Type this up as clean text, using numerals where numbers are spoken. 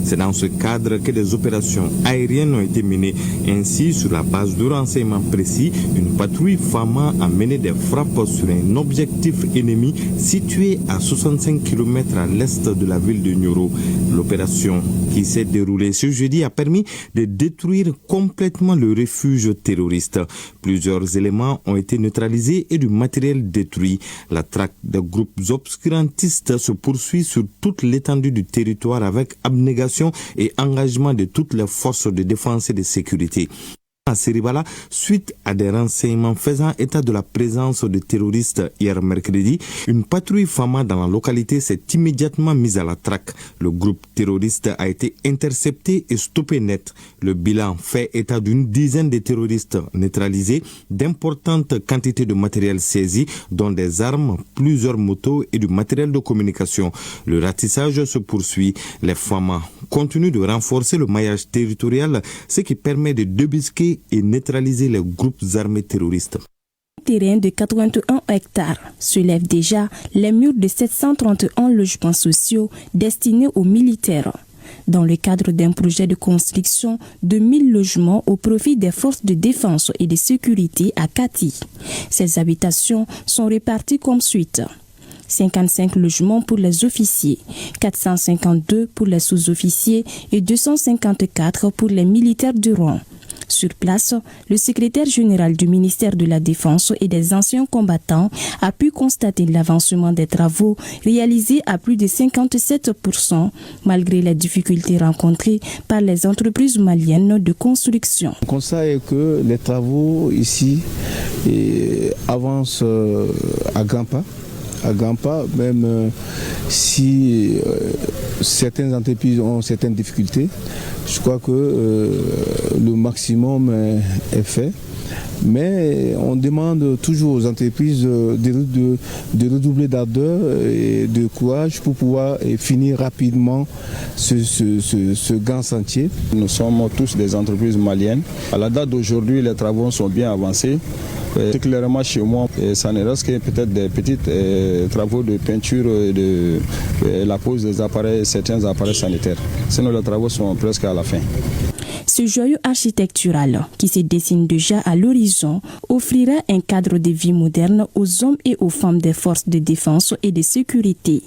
C'est dans ce cadre que des opérations aériennes ont été menées. Ainsi, sur la base de renseignements précis, une patrouille FAMA a mené des frappes sur un objectif ennemi situé à 65 km à l'est de la ville de Nioro. L'opération qui s'est déroulée ce jeudi a permis de détruire complètement le refuge terroriste. Plusieurs éléments ont été neutralisés et du matériel détruit. La traque des groupes obscurantistes se poursuit sur toute l'étendue du territoire avec abnégation et engagement de toutes les forces de défense et de sécurité. À Séribala, suite à des renseignements faisant état de la présence de terroristes hier mercredi, une patrouille FAMA dans la localité s'est immédiatement mise à la traque. Le groupe terroriste a été intercepté et stoppé net. Le bilan fait état d'une dizaine de terroristes neutralisés, d'importantes quantités de matériel saisi, dont des armes, plusieurs motos et du matériel de communication. Le ratissage se poursuit. Les FAMA continuent de renforcer le maillage territorial, ce qui permet de débusquer et neutraliser les groupes armés terroristes. Terrain de 81 hectares soulève déjà les murs de 731 logements sociaux destinés aux militaires. Dans le cadre d'un projet de construction de 1000 logements au profit des forces de défense et de sécurité à Kati. Ces habitations sont réparties comme suit. 55 logements pour les officiers, 452 pour les sous-officiers et 254 pour les militaires de rang. Sur place, le secrétaire général du ministère de la Défense et des anciens combattants a pu constater l'avancement des travaux réalisés à plus de 57% malgré les difficultés rencontrées par les entreprises maliennes de construction. Le constat est que les travaux ici avancent à grands pas. Même si certaines entreprises ont certaines difficultés, je crois que le maximum est fait. Mais on demande toujours aux entreprises de redoubler d'ardeur et de courage pour pouvoir finir rapidement ce grand chantier. Nous sommes tous des entreprises maliennes. À la date d'aujourd'hui, les travaux sont bien avancés. Clairement chez moi, ça ne reste que peut-être des petits travaux de peinture et de la pose des appareils, certains appareils sanitaires. Sinon, les travaux sont presque à la fin. Ce joyau architectural qui se dessine déjà à l'horizon offrira un cadre de vie moderne aux hommes et aux femmes des forces de défense et de sécurité.